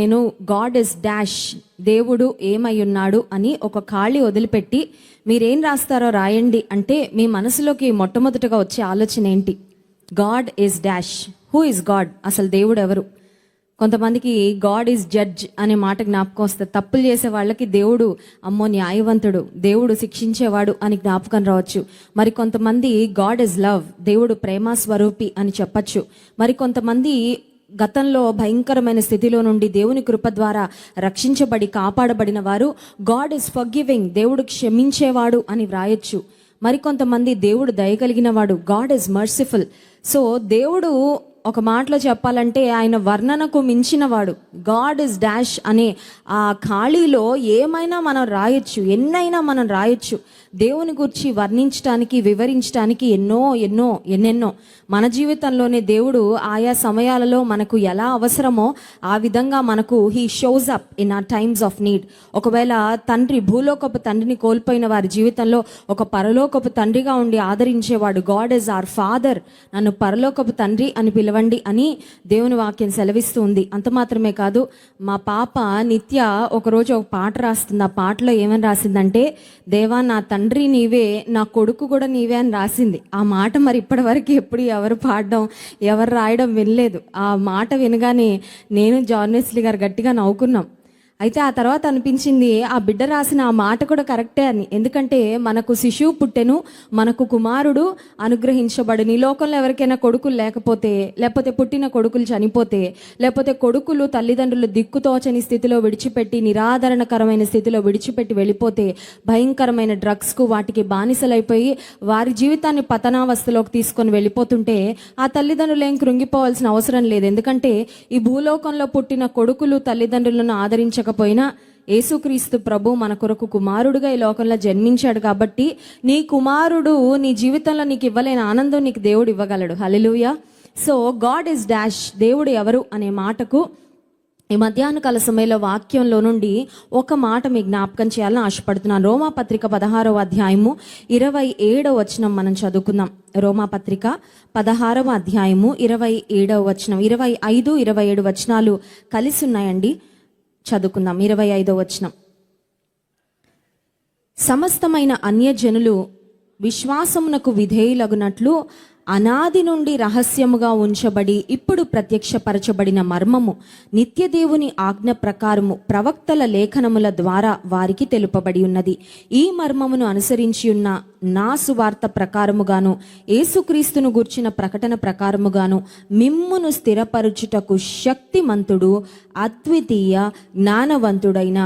నేను God is dash, దేవుడు ఏమై ఉన్నాడు అని ఒక ఖాళీ వదిలిపెట్టి మీరేం రాస్తారో రాయండి అంటే మీ మనసులోకి మొట్టమొదటిగా వచ్చే ఆలోచన ఏంటి? God is dash. Who is God? అసలు దేవుడు ఎవరు? కొంతమందికి గాడ్ ఈజ్ జడ్జ్ అనే మాట జ్ఞాపకం వస్తుంది. తప్పులు చేసే వాళ్ళకి దేవుడు అమ్మో న్యాయవంతుడు, దేవుడు శిక్షించేవాడు అని జ్ఞాపకం రావచ్చు. మరి కొంతమంది గాడ్ ఇస్ లవ్, దేవుడు ప్రేమ స్వరూపి అని చెప్పచ్చు. మరి కొంతమంది గతంలో భయంకరమైన స్థితిలో నుండి దేవుని కృప ద్వారా రక్షించబడి కాపాడబడిన వారు గాడ్ ఇస్ ఫర్గివింగ్, దేవుడు క్షమించేవాడు అని వ్రాయొచ్చు. మరికొంతమంది దేవుడు దయగలిగిన వాడు, గాడ్ ఇస్ మర్సిఫుల్. సో దేవుడు ఒక మాటలో చెప్పాలంటే ఆయన వర్ణనకు మించినవాడు. గాడ్ ఇస్ డాష్ అనే ఆ ఖాళీలో ఏమైనా మనం రాయొచ్చు, ఎన్నైనా మనం రాయొచ్చు. దేవుని గురించి వర్ణించడానికి, వివరించడానికి ఎన్నెన్నో మన జీవితంలోనే దేవుడు ఆయా సమయాలలో మనకు ఎలా అవసరమో ఆ విధంగా మనకు he shows up in our times of need. ఒకవేళ తండ్రి, భూలోకపు తండ్రిని కోల్పోయిన వారి జీవితంలో ఒక పరలోకపు తండ్రిగా ఉండి ఆదరించేవాడు. గాడ్ ఇస్ ఆర్ ఫాదర్, నన్ను పరలోకపు తండ్రి అని పిలవండి అని దేవుని వాక్యం సెలవిస్తూ ఉంది. అంత మాత్రమే కాదు, మా పాప నిత్య ఒకరోజు ఒక పాట రాస్తుంది. ఆ పాటలో ఏమని రాసిందంటే, దేవా నా తండ్రి నీవే, నా కొడుకు కూడా నీవే అని రాసింది. ఆ మాట మరి ఇప్పటి వరకు ఎప్పుడు ఎవరు పాడడం, ఎవరు రాయడం వినలేదు. ఆ మాట వినగానే నేను జార్నలిస్ట్ గారు గట్టిగా నవ్వుకున్నాం. అయితే ఆ తర్వాత అనిపించింది ఆ బిడ్డ రాసిన ఆ మాట కూడా కరెక్టే అని. ఎందుకంటే మనకు శిశువు పుట్టెను, మనకు కుమారుడు అనుగ్రహించబడును. ఈ లోకంలో ఎవరికైనా కొడుకులు లేకపోతే పుట్టిన కొడుకులు చనిపోతే, లేకపోతే కొడుకులు తల్లిదండ్రులు దిక్కుతోచని స్థితిలో విడిచిపెట్టి, నిరాదరణకరమైన స్థితిలో విడిచిపెట్టి వెళ్ళిపోతే, భయంకరమైన డ్రగ్స్కు వాటికి బానిసలైపోయి వారి జీవితాన్ని పతనావస్థలోకి తీసుకొని వెళ్ళిపోతుంటే ఆ తల్లిదండ్రులు ఏం కృంగిపోవాల్సిన అవసరం లేదు. ఎందుకంటే ఈ భూలోకంలో పుట్టిన కొడుకులు తల్లిదండ్రులను ఆదరించ పోయినా యేసుక్రీస్తు ప్రభు మన కొరకు కుమారుడుగా ఈ లోకంలో జన్మించాడు. కాబట్టి నీ కుమారుడు నీ జీవితంలో నీకు ఇవ్వలేని ఆనందం నీకు దేవుడు ఇవ్వగలడు. హల్లెలూయా. సో గాడ్ ఇస్ డాష్, దేవుడు ఎవరు అనే మాటకు ఈ మధ్యాహ్న కాల సమయంలో వాక్యంలో నుండి ఒక మాట మీ జ్ఞాపకం చేయాలని ఆశపడుతున్నాను. రోమాపత్రిక 16వ అధ్యాయము 27వ వచనం మనం చదువుకుందాం. రోమాపత్రిక 16వ అధ్యాయము 27వ వచనం, 25, 27 వచనాలు కలిసి ఉన్నాయండి. చదువుకుందాం. 25వ వచనం. సమస్తమైన అన్యజనులు విశ్వాసమునకు విధేయులగునట్లు అనాది నుండి రహస్యముగా ఉంచబడి ఇప్పుడు ప్రత్యక్షపరచబడిన మర్మము నిత్య దేవుని ఆజ్ఞ ప్రకారము ప్రవక్తల లేఖనముల ద్వారా వారికి తెలుపబడి ఉన్నది. ఈ మర్మమును అనుసరించి ఉన్న నా సువార్త ప్రకారముగాను యేసుక్రీస్తును గూర్చిన ప్రకటన ప్రకారముగాను మిమ్మును స్థిరపరచుటకు శక్తిమంతుడు అద్వితీయ జ్ఞానవంతుడైన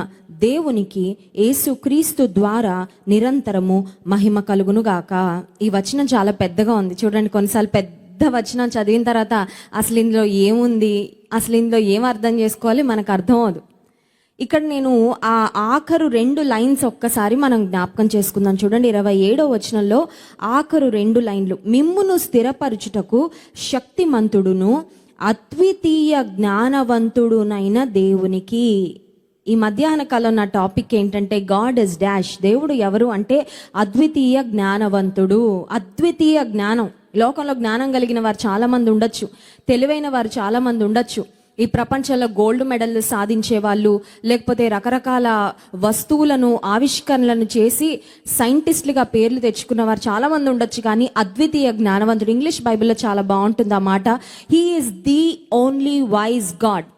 దేవునికి యేసుక్రీస్తు ద్వారా నిరంతరము మహిమ కలుగునుగాక. ఈ వచనం చాలా పెద్దగా ఉంది చూడండి. కొన్నిసార్లు పెద్ద వచనం చదివిన తర్వాత అసలు ఇందులో ఏముంది, అసలు ఇందులో ఏం అర్థం చేసుకోవాలి మనకు అర్థం అవదు. ఇక్కడ నేను ఆ ఆఖరు 2 లైన్స్ ఒక్కసారి మనం జ్ఞాపకం చేసుకుందాం. చూడండి 27వ వచనంలో ఆఖరు 2 లైన్లు, మిమ్మును స్థిరపరచుటకు శక్తిమంతుడును అద్వితీయ జ్ఞానవంతుడునైన దేవునికి. ఈ మధ్యాహ్న కాలం నా టాపిక్ ఏంటంటే గాడ్ ఇస్ డాష్, దేవుడు ఎవరు అంటే అద్వితీయ జ్ఞానవంతుడు. అద్వితీయ జ్ఞానం. లోకంలో జ్ఞానం కలిగిన వారు చాలా మంది ఉండొచ్చు, తెలివైన వారు చాలా మంది ఉండొచ్చు. ఈ ప్రపంచంలో గోల్డ్ మెడల్ సాధించే వాళ్ళు, లేకపోతే రకరకాల వస్తువులను ఆవిష్కరణలను చేసి సైంటిస్టులుగా పేర్లు తెచ్చుకున్న వారు చాలా మంది ఉండొచ్చు. కానీ అద్వితీయ జ్ఞానవంతుడు, ఇంగ్లీష్ బైబిల్లో చాలా బాగుంటుంది ఆ మాట, he is the only wise God.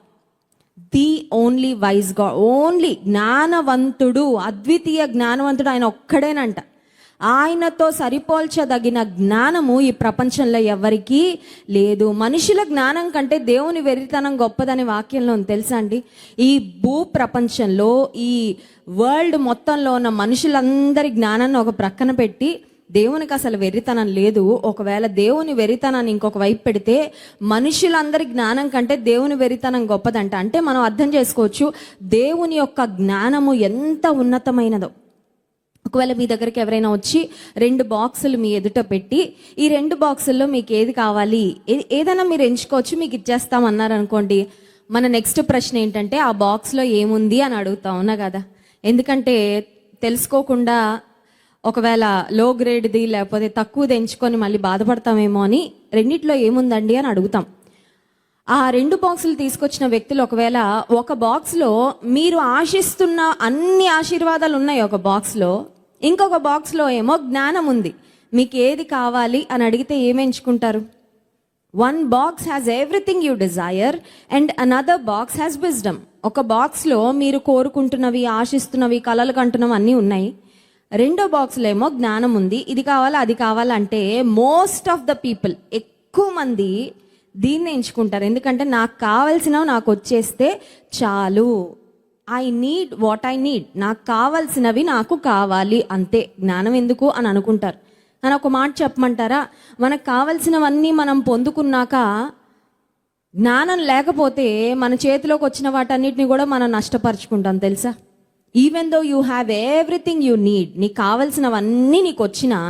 The only wise God, only జ్ఞానవంతుడు, అద్వితీయ జ్ఞానవంతుడు ఆయన ఒక్కడేనంట. ఆయనతో సరిపోల్చదగిన జ్ఞానము ఈ ప్రపంచంలో ఎవరికీ లేదు. మనుషుల జ్ఞానం కంటే దేవుని వెర్రితనం గొప్పదని వాక్యంలో తెలుసా అండి? ఈ భూ ప్రపంచంలో, ఈ వరల్డ్ మొత్తంలో ఉన్న మనుషులందరి జ్ఞానాన్ని ఒక ప్రక్కన పెట్టి దేవునికి అసలు వెర్రితనం లేదు. ఒకవేళ దేవుని వెర్రితనాన్ని ఇంకొక వైపు పెడితే మనుషులందరి జ్ఞానం కంటే దేవుని వెర్రితనం గొప్పదంట. అంటే మనం అర్థం చేసుకోవచ్చు దేవుని యొక్క జ్ఞానము ఎంత ఉన్నతమైనదో. ఒకవేళ మీ దగ్గరికి ఎవరైనా వచ్చి 2 బాక్సులు మీ ఎదుట పెట్టి ఈ 2 బాక్సుల్లో మీకు ఏది కావాలి, ఏదైనా మీరు ఎంచుకోవచ్చు, మీకు ఇచ్చేస్తామన్నారు అనుకోండి, మన నెక్స్ట్ ప్రశ్న ఏంటంటే ఆ బాక్స్లో ఏముంది అని అడుగుతా ఉన్నా కదా. ఎందుకంటే తెలుసుకోకుండా ఒకవేళ లో గ్రేడ్ది లేకపోతే తక్కువది ఎంచుకొని మళ్ళీ బాధపడతామేమో అని రెండిట్లో ఏముందండి అని అడుగుతాం. ఆ 2 బాక్సులు తీసుకొచ్చిన వ్యక్తులు ఒకవేళ ఒక బాక్స్లో మీరు ఆశిస్తున్న అన్ని ఆశీర్వాదాలు ఉన్నాయి ఒక బాక్స్లో, ఇంకొక బాక్స్లో ఏమో జ్ఞానం ఉంది. మీకు ఏది కావాలి అని అడిగితే ఏమి ఎంచుకుంటారు? One box has everything you desire and another box has wisdom. ఒక బాక్స్లో మీరు కోరుకుంటున్నవి, ఆశిస్తున్నవి, కలలు కంటున్నవి అన్నీ ఉన్నాయి. రెండో బాక్స్లో ఏమో జ్ఞానం ఉంది. ఇది కావాలా అది కావాలంటే మోస్ట్ ఆఫ్ ద పీపుల్, ఎక్కువ మంది దీన్ని ఎంచుకుంటారు. ఎందుకంటే నాకు కావాల్సినవి నాకు వచ్చేస్తే చాలు, I need what I need, నాకు కావాల్సినవి నాకు కావాలి అంతే, జ్ఞానం ఎందుకు అని అనుకుంటారు. అని ఒక మాట చెప్పమంటారా? మనకు కావాల్సినవన్నీ మనం పొందుకున్నాక జ్ఞానం లేకపోతే మన చేతిలోకి వచ్చిన వాటన్నిటిని కూడా మనం నష్టపరుచుకుంటాం తెలుసా. Even though you have everything you need, నీకు కావాల్సినవన్నీ నీకు వచ్చినా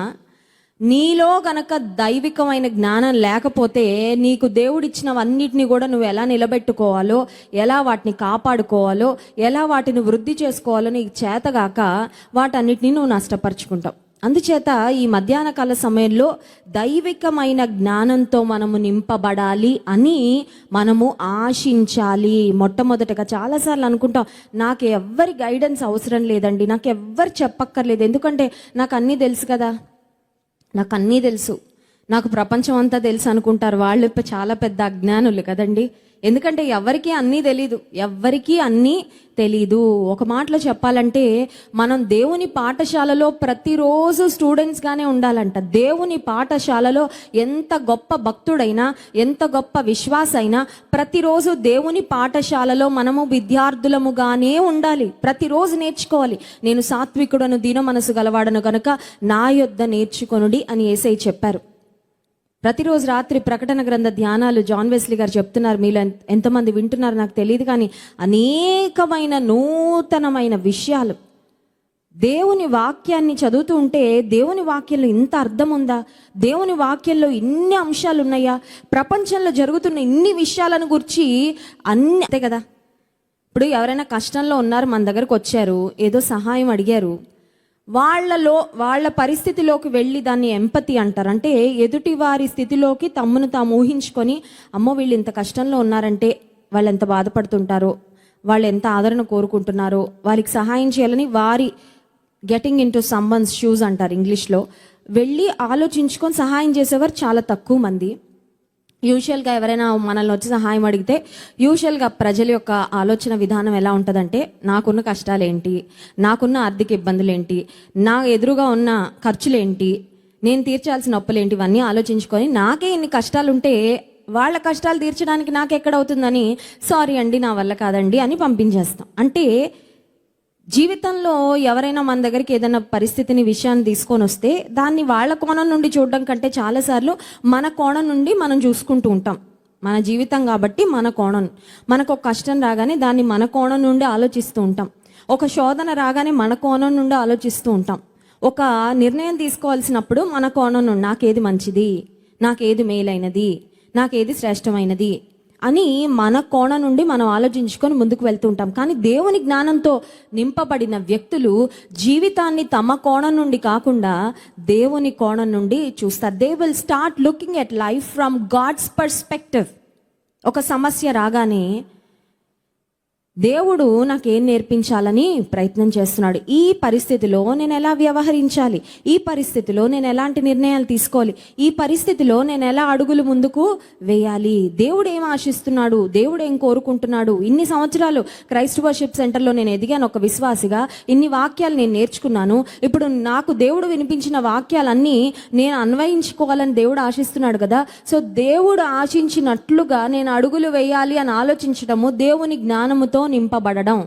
నీలో గనక దైవికమైన జ్ఞానం లేకపోతే నీకు దేవుడిచ్చినవన్నిటిని కూడా నువ్వు ఎలా నిలబెట్టుకోవాలో, ఎలా వాటిని కాపాడుకోవాలో, ఎలా వాటిని వృద్ధి చేసుకోవాలో నీకు చేతగాక వాటన్నిటిని నువ్వు నష్టపరుచుకుంటావు. అందుచేత ఈ మధ్యాహ్న కాల సమయంలో దైవికమైన జ్ఞానంతో మనము నింపబడాలి అని మనము ఆశించాలి. మొట్టమొదటగా చాలాసార్లు అనుకుంటాం, నాకు ఎవ్వరి గైడెన్స్ అవసరం లేదండి, నాకు ఎవ్వరు చెప్పక్కర్లేదు, ఎందుకంటే నాకు అన్నీ తెలుసు కదా, నాకు అన్నీ తెలుసు, నాకు ప్రపంచం అంతా తెలుసు అనుకుంటారు. వాళ్ళు చాలా పెద్ద అజ్ఞానులు కదండి. ఎందుకంటే ఎవరికీ అన్నీ తెలీదు, ఎవ్వరికీ అన్నీ తెలీదు. ఒక మాటలో చెప్పాలంటే మనం దేవుని పాఠశాలలో ప్రతిరోజు స్టూడెంట్స్గానే ఉండాలంట. దేవుని పాఠశాలలో ఎంత గొప్ప భక్తుడైనా, ఎంత గొప్ప విశ్వాసైనా ప్రతిరోజు దేవుని పాఠశాలలో మనము విద్యార్థులముగానే ఉండాలి. ప్రతిరోజు నేర్చుకోవాలి. నేను సాత్వికుడను, దీన మనసు గలవాడను కనుక నా యొద్ద నేర్చుకొనుడి అని యేసయ్య చెప్పారు. ప్రతిరోజు రాత్రి ప్రకటన గ్రంథ ధ్యానాలు జాన్ వెస్లీ గారు చెప్తున్నారు. మీలో ఎంతమంది వింటున్నారు నాకు తెలియదు, కానీ అనేకమైన నూతనమైన విషయాలు దేవుని వాక్యాన్ని చదువుతూ ఉంటే, దేవుని వాక్యంలో ఇంత అర్థం ఉందా, దేవుని వాక్యంలో ఇన్ని అంశాలు ఉన్నాయా, ప్రపంచంలో జరుగుతున్న ఇన్ని విషయాలను గురించి అన్నీ అంతే కదా. ఇప్పుడు ఎవరైనా కష్టంలో ఉన్నారు, మన దగ్గరకు వచ్చారు, ఏదో సహాయం అడిగారు, వాళ్ళ పరిస్థితిలోకి వెళ్ళి దాన్ని ఎంపతి అంటారు. అంటే ఎదుటి వారి స్థితిలోకి తమ్మును తాము ఊహించుకొని, అమ్మో వీళ్ళు ఇంత కష్టంలో ఉన్నారంటే వాళ్ళు ఎంత బాధపడుతుంటారో, వాళ్ళు ఎంత ఆదరణ కోరుకుంటున్నారో, వారికి సహాయం చేయాలని వారి getting in to someone's shoes అంటారు ఇంగ్లీష్లో, వెళ్ళి ఆలోచించుకొని సహాయం చేసేవారు చాలా తక్కువ మంది. యూజువల్గా ఎవరైనా మనల్ని వచ్చి సహాయం అడిగితే యూజువల్గా ప్రజల యొక్క ఆలోచన విధానం ఎలా ఉంటుందంటే, నాకున్న కష్టాలు ఏంటి, నాకున్న ఆర్థిక ఇబ్బందులు ఏంటి, నా ఎదురుగా ఉన్న ఖర్చులు ఏంటి, నేను తీర్చాల్సిన అప్పులు ఏంటి, ఇవన్నీ ఆలోచించుకొని నాకే ఇన్ని కష్టాలు ఉంటే వాళ్ళ కష్టాలు తీర్చడానికి నాకెక్కడవుతుందని, సారీ అండి నా వల్ల కాదండి అని పంపించేస్తాం. అంటే జీవితంలో ఎవరైనా మన దగ్గరికి ఏదైనా పరిస్థితిని, విషయాన్ని తీసుకొని వస్తే దాన్ని వాళ్ళ కోణం నుండి చూడడం కంటే చాలాసార్లు మన కోణం నుండి మనం చూసుకుంటూ ఉంటాం. మన జీవితం కాబట్టి మన కోణం, మనకు ఒక కష్టం రాగానే దాన్ని మన కోణం నుండి ఆలోచిస్తూ ఉంటాం. ఒక శోధన రాగానే మన కోణం నుండి ఆలోచిస్తూ ఉంటాం. ఒక నిర్ణయం తీసుకోవాల్సినప్పుడు మన కోణం నుండి నాకేది మంచిది, నాకేది మేలైనది, నాకేది శ్రేష్టమైనది అని మన కోణం నుండి మనం ఆలోచించుకొని ముందుకు వెళ్తూ ఉంటాం. కానీ దేవుని జ్ఞానంతో నింపబడిన వ్యక్తులు జీవితాన్ని తమ కోణం నుండి కాకుండా దేవుని కోణం నుండి చూస్తారు. They will start looking at life from God's perspective. ఒక సమస్య రాగానే దేవుడు నాకేం నేర్పించాలని ప్రయత్నం చేస్తున్నాడు, ఈ పరిస్థితిలో నేను ఎలా వ్యవహరించాలి, ఈ పరిస్థితిలో నేను ఎలాంటి నిర్ణయాలు తీసుకోవాలి, ఈ పరిస్థితిలో నేను ఎలా అడుగులు ముందుకు వేయాలి, దేవుడు ఏం ఆశిస్తున్నాడు, దేవుడు ఏం కోరుకుంటున్నాడు. ఇన్ని సంవత్సరాలు క్రైస్ట్ వర్షిప్ సెంటర్లో నేను ఎదిగాను ఒక విశ్వాసిగా, ఇన్ని వాక్యాలు నేను నేర్చుకున్నాను. ఇప్పుడు నాకు దేవుడు వినిపించిన వాక్యాలన్నీ నేను అన్వయించుకోవాలని దేవుడు ఆశిస్తున్నాడు కదా. సో దేవుడు ఆశించినట్లుగా నేను అడుగులు వేయాలి అని ఆలోచించడము దేవుని జ్ఞానముతో నింపబడడం.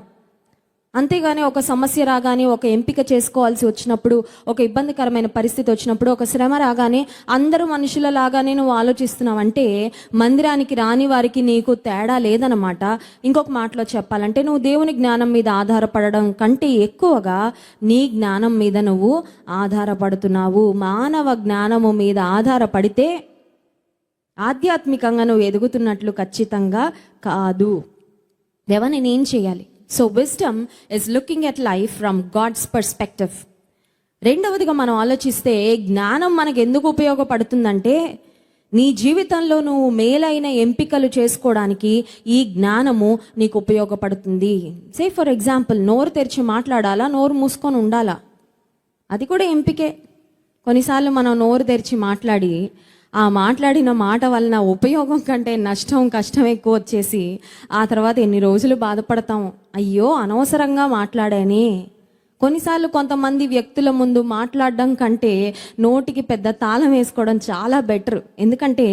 అంతేగాని ఒక సమస్య రాగానే, ఒక ఎంపిక చేసుకోవాల్సి వచ్చినప్పుడు, ఒక ఇబ్బందికరమైన పరిస్థితి వచ్చినప్పుడు, ఒక శ్రమ రాగానే అందరూ మనుషుల లాగానే నువ్వు ఆలోచిస్తున్నావు అంటే మందిరానికి రాని వారికి నీకు తేడా లేదన్నమాట. ఇంకొక మాటలో చెప్పాలంటే నువ్వు దేవుని జ్ఞానం మీద ఆధారపడడం కంటే ఎక్కువగా నీ జ్ఞానం మీద నువ్వు ఆధారపడుతున్నావు. మానవ జ్ఞానము మీద ఆధారపడితే ఆధ్యాత్మికంగా నువ్వు ఎదుగుతున్నట్లు ఖచ్చితంగా కాదు. దేవా నేనేం చేయాలి? So wisdom is looking at life from God's perspective. రెండవదిగా మనం ఆలోచిస్తే జ్ఞానం మనకు ఎందుకు ఉపయోగపడుతుందంటే, నీ జీవితంలో నువ్వు మేలైన ఎంపికలు చేసుకోవడానికి ఈ జ్ఞానము నీకు ఉపయోగపడుతుంది. సే ఫర్ ఎగ్జాంపుల్, నోరు తెరిచి మాట్లాడాలా, నోరు మూసుకొని ఉండాలా? అది కూడా ఎంపికే. కొన్నిసార్లు మనం నోరు తెరిచి మాట్లాడి ఆ మాట్లాడిన మాట వలన ఉపయోగం కంటే నష్టం, కష్టం ఎక్కువ వచ్చేసి ఆ తర్వాత ఎన్ని రోజులు బాధపడతాం, అయ్యో అనవసరంగా మాట్లాడానే. కొన్నిసార్లు కొంతమంది వ్యక్తుల ముందు మాట్లాడడం కంటే నోటికి పెద్ద తాళం వేసుకోవడం చాలా బెటర్. ఎందుకంటే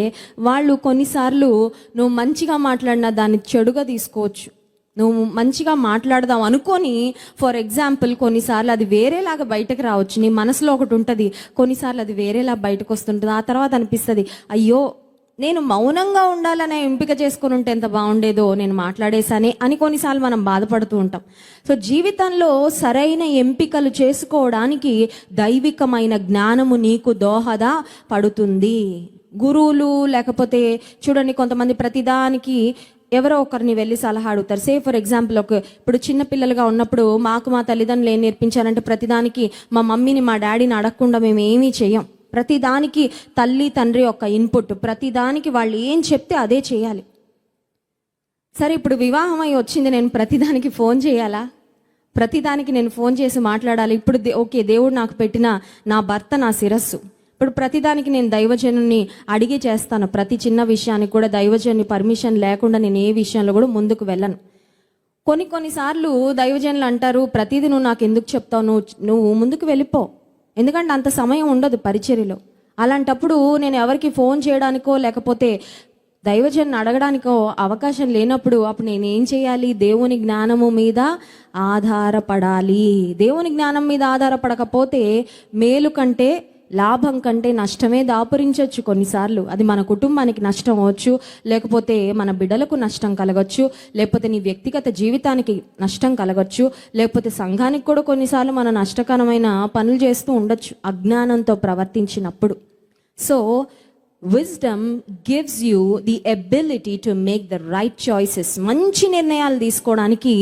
వాళ్ళు కొన్నిసార్లు నువ్వు మంచిగా మాట్లాడినా దాన్ని చెడుగా తీసుకోవచ్చు. నువ్వు మంచిగా మాట్లాడదాం అనుకొని, ఫర్ ఎగ్జాంపుల్, కొన్నిసార్లు అది వేరేలాగా బయటకు రావచ్చు. నీ మనసులో ఒకటి ఉంటుంది, కొన్నిసార్లు అది వేరేలా బయటకు వస్తుంటుంది. ఆ తర్వాత అనిపిస్తుంది, అయ్యో నేను మౌనంగా ఉండాలనే ఎంపిక చేసుకుని ఉంటే ఎంత బాగుండేదో, నేను మాట్లాడేశానే అని కొన్నిసార్లు మనం బాధపడుతూ ఉంటాం. సో జీవితంలో సరైన ఎంపికలు చేసుకోవడానికి దైవికమైన జ్ఞానము నీకు దోహద పడుతుంది. గురువులు లేకపోతే చూడండి, కొంతమంది ప్రతిదానికి ఎవరో ఒకరిని వెళ్ళి సలహా అడుగుతారు. సే ఫర్ ఎగ్జాంపుల్, ఇప్పుడు చిన్న పిల్లలుగా ఉన్నప్పుడు మాకు మా తల్లిదండ్రులు ఏం నేర్పించారంటే, ప్రతిదానికి మా మమ్మీని మా డాడీని అడగకుండా మేము ఏమీ చెయ్యం. ప్రతిదానికి తల్లి తండ్రి యొక్క ఇన్పుట్, ప్రతిదానికి వాళ్ళు ఏం చెప్తే అదే చేయాలి. సరే, ఇప్పుడు వివాహం అయి వచ్చింది, నేను ప్రతిదానికి ఫోన్ చేయాలా? ప్రతిదానికి నేను ఫోన్ చేసి మాట్లాడాలి? ఇప్పుడు ఓకే, దేవుడు నాకు పెట్టిన నా భర్త నా శిరస్సు. ఇప్పుడు ప్రతిదానికి నేను దైవజనుని అడిగి చేస్తాను. ప్రతి చిన్న విషయానికి కూడా దైవజనుని పర్మిషన్ లేకుండా నేను ఏ విషయంలో కూడా ముందుకు వెళ్ళను. కొన్నిసార్లు దైవజనులు అంటారు, ప్రతిదీ నువ్వు నాకు ఎందుకు చెప్తావు, నువ్వు ముందుకు వెళ్ళిపో. ఎందుకంటే అంత సమయం ఉండదు పరిచర్యలో. అలాంటప్పుడు నేను ఎవరికి ఫోన్ చేయడానికో లేకపోతే దైవజన్ని అడగడానికో అవకాశం లేనప్పుడు అప్పుడు నేను ఏం చేయాలి? దేవుని జ్ఞానము మీద ఆధారపడాలి. దేవుని జ్ఞానం మీద ఆధారపడకపోతే మేలు కంటే లాభం కంటే నష్టమే దాపురించవచ్చు. కొన్నిసార్లు అది మన కుటుంబానికి నష్టం అవ్వచ్చు, లేకపోతే మన బిడ్డలకు నష్టం కలగచ్చు, లేకపోతే నీ వ్యక్తిగత జీవితానికి నష్టం కలగచ్చు, లేకపోతే సంఘానికి కూడా కొన్నిసార్లు మన నష్టకరమైన పనులు చేస్తూ ఉండొచ్చు అజ్ఞానంతో ప్రవర్తించినప్పుడు. So wisdom gives you the ability to make the right choices. మంచి నిర్ణయాలు తీసుకోవడానికి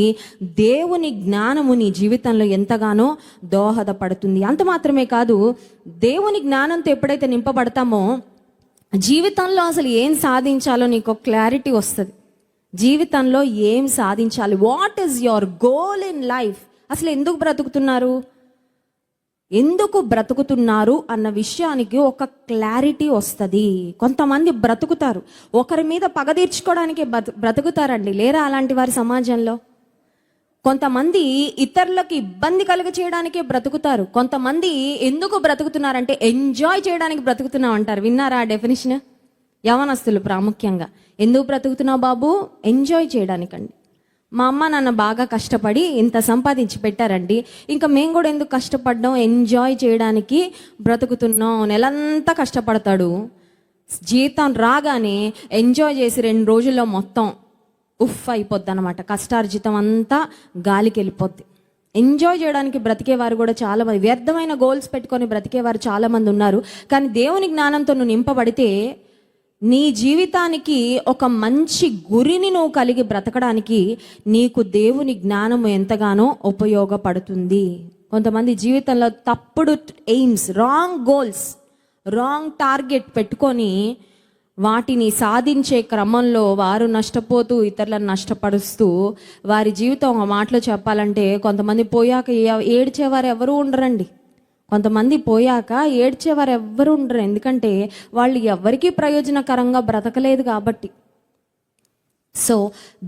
దేవుని జ్ఞానము నీ జీవితంలో ఎంతగానో దోహదపడుతుంది. అంత మాత్రమే కాదు, దేవుని జ్ఞానంతో ఎప్పుడైతే నింపబడతామో జీవితంలో అసలు ఏం సాధించాలో నీకు క్లారిటీ వస్తుంది. జీవితంలో ఏం సాధించాలి, what is your goal in life, అసలు ఎందుకు బ్రతుకుతున్నారు అన్న విషయానికి ఒక క్లారిటీ వస్తుంది. కొంతమంది బ్రతుకుతారు, ఒకరి మీద పగ తీర్చుకోవడానికి బ్రతుకుతారండి. లేరా అలాంటి వారి సమాజంలో? కొంతమంది ఇతరులకు ఇబ్బంది కలుగ చేయడానికే బ్రతుకుతారు. కొంతమంది ఎందుకు బ్రతుకుతున్నారంటే ఎంజాయ్ చేయడానికి బ్రతుకుతున్నాం అంటారు. విన్నారా ఆ డెఫినేషన్? యవనస్తులు ప్రాముఖ్యంగా, ఎందుకు బ్రతుకుతున్నావు బాబు? ఎంజాయ్ చేయడానికండి. మా అమ్మ నాన్న బాగా కష్టపడి ఇంత సంపాదించి పెట్టారండి, ఇంకా మేము కూడా ఎందుకు కష్టపడ్డాం? ఎంజాయ్ చేయడానికి బ్రతుకుతున్నాం. నెలంతా కష్టపడతాడు, జీతం రాగానే ఎంజాయ్ చేసి 2 రోజుల్లో మొత్తం ఉఫ్ అయిపోద్ది అనమాట. కష్టార్జితం అంతా గాలికి వెళ్ళిపోద్ది. ఎంజాయ్ చేయడానికి బ్రతికేవారు కూడా చాలా మంది, వ్యర్థమైన గోల్స్ పెట్టుకొని బ్రతికేవారు చాలా మంది ఉన్నారు. కానీ దేవుని జ్ఞానంతో నువ్వు నింపబడితే నీ జీవితానికి ఒక మంచి గురిని నువ్వు కలిగి బ్రతకడానికి నీకు దేవుని జ్ఞానము ఎంతగానో ఉపయోగపడుతుంది. కొంతమంది జీవితంలో తప్పుడు AIIMS, wrong goals, wrong target పెట్టుకొని వాటిని సాధించే క్రమంలో వారు నష్టపోతూ ఇతరులను నష్టపరుస్తూ వారి జీవితం ఒక మాటలో చెప్పాలంటే, కొంతమంది పోయాక ఏడ్చేవారు ఎవరు ఉండరండి. కొంతమంది పోయాక ఏడ్చేవారు ఎవ్వరు ఉండరు. ఎందుకంటే వాళ్ళు ఎవరికీ ప్రయోజనకరంగా బ్రతకలేదు కాబట్టి. సో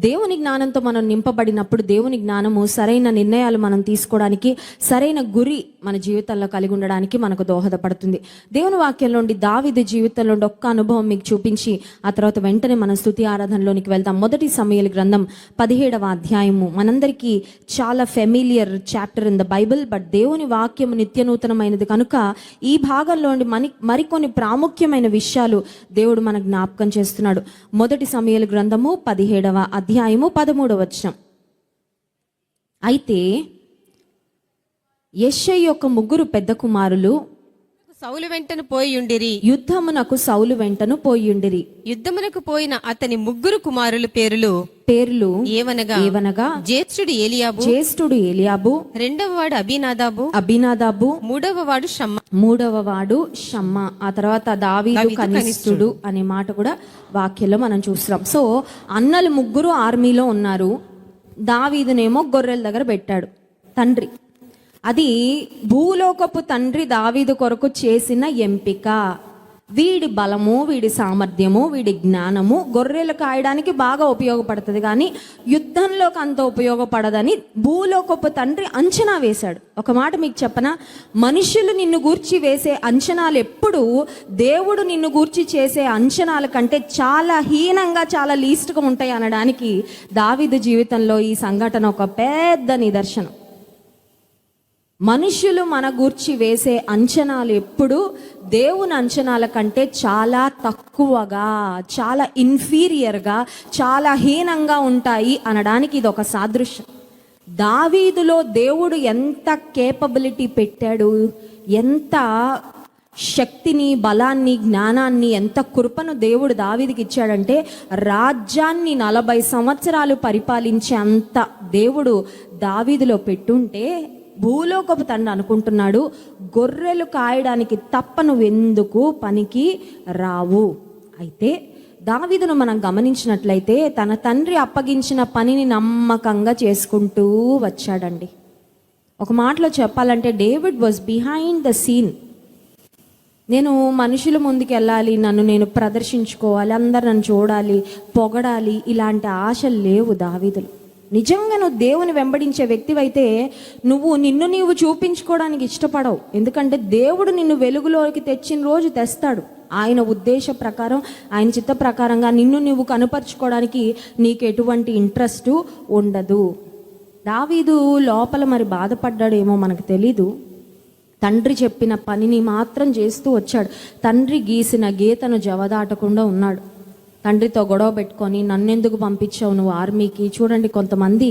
దేవుని జ్ఞానంతో మనం నింపబడినప్పుడు దేవుని జ్ఞానము సరైన నిర్ణయాలు మనం తీసుకోవడానికి, సరైన గురి మన జీవితంలో కలిగి ఉండడానికి మనకు దోహదపడుతుంది. దేవుని వాక్యంలోండి దావీదు జీవితంలోండి ఒక్క అనుభవం మీకు చూపించి ఆ తర్వాత వెంటనే మనం స్తుతి ఆరాధనలోనికి వెళ్దాం. 1 సమూయేలు గ్రంథం 17వ అధ్యాయము మనందరికీ చాలా familiar chapter in the Bible. But దేవుని వాక్యము నిత్యనూతనమైనది కనుక ఈ భాగంలోండి మరికొన్ని ప్రాముఖ్యమైన విషయాలు దేవుడు మనకు జ్ఞాపకం చేస్తున్నాడు. 1 సమూయేలు గ్రంథము 17వ అధ్యాయము 13వ వచనం. అయితే యెష్షయి యొక్క 3 పెద్ద కుమారులు సౌలు వెంటను పోయియుండిరి. యుద్ధమునకు సౌలు వెంటను పోయుండిరి. యుద్ధమునకు పోయిన అతని ముగ్గురు కుమారుల పేర్లు ఏవనగా జ్యేష్ఠుడు ఏలియాబు, జ్యేష్ఠుడు ఏలియాబు, రెండవ వాడు అబీనాదాబు, మూడవ వాడు షమ్మా. ఆ తర్వాత దావీదు కనిష్ఠుడు అనే మాట కూడా వాక్యంలో మనం చూస్తున్నాం. సో అన్నలు ముగ్గురు ఆర్మీలో ఉన్నారు. దావీదునేమో గొర్రెల దగ్గర పెట్టాడు తండ్రి. అది భూలోకపు తండ్రి దావీదు కొరకు చేసిన ఎంపిక. వీడి బలము, వీడి సామర్థ్యము, వీడి జ్ఞానము గొర్రెలు కాయడానికి బాగా ఉపయోగపడుతుంది, కానీ యుద్ధంలోకి అంత ఉపయోగపడదని భూలోకపు తండ్రి అంచనా వేశాడు. ఒక మాట మీకు చెప్పనా, మనుషులు నిన్ను గూర్చి వేసే అంచనాలు ఎప్పుడు దేవుడు నిన్ను గూర్చి చేసే అంచనాల కంటే చాలా హీనంగా, చాలా లీస్ట్గా ఉంటాయి అనడానికి దావీదు జీవితంలో ఈ సంఘటన ఒక పెద్ద నిదర్శనం. మనుషులు మన గూర్చి వేసే అంచనాలు ఎప్పుడు దేవుని అంచనాల కంటే చాలా తక్కువగా, చాలా ఇన్ఫీరియర్గా, చాలా హీనంగా ఉంటాయి అనడానికి ఇది ఒక సాదృశ్యం. దావీదులో దేవుడు ఎంత కేపబిలిటీ పెట్టాడు, ఎంత శక్తిని, బలాన్ని, జ్ఞానాన్ని, ఎంత కృపను దేవుడు దావీదుకి ఇచ్చాడంటే రాజ్యాన్ని 40 సంవత్సరాలు పరిపాలించే అంత దేవుడు దావీదులో పెట్టుంటే భూలోకపు తండ్రి అనుకుంటున్నాడు, గొర్రెలు కాయడానికి తప్ప నువ్వెందుకు పనికి రావు. అయితే దావీదును మనం గమనించినట్లయితే తన తండ్రి అప్పగించిన పనిని నమ్మకంగా చేసుకుంటూ వచ్చాడండి. ఒక మాటలో చెప్పాలంటే David was behind the scene. నేను మనుషుల ముందుకు వెళ్ళాలి, నన్ను నేను ప్రదర్శించుకోవాలి, అందరు నన్ను చూడాలి, పొగడాలి, ఇలాంటి ఆశలు లేవు దావీదులు. నిజంగా నువ్వు దేవుని వెంబడించే వ్యక్తివైతే నువ్వు నిన్ను నీవు చూపించుకోవడానికి ఇష్టపడవు. ఎందుకంటే దేవుడు నిన్ను వెలుగులోకి తెచ్చిన రోజు తెస్తాడు. ఆయన ఉద్దేశ ప్రకారం, ఆయన చిత్త ప్రకారంగా నిన్ను నువ్వు కనపరుచుకోవడానికి నీకు ఎటువంటి ఇంట్రెస్ట్ ఉండదు. దావీదు లోపల మరి బాధపడ్డాడేమో మనకు తెలీదు. తండ్రి చెప్పిన పనిని మాత్రం చేస్తూ వచ్చాడు. తండ్రి గీసిన గీతను జవదాటకుండా ఉన్నాడు. తండ్రితో గొడవ పెట్టుకొని నన్నెందుకు పంపించావు నువ్వు ఆర్మీకి. చూడండి, కొంతమంది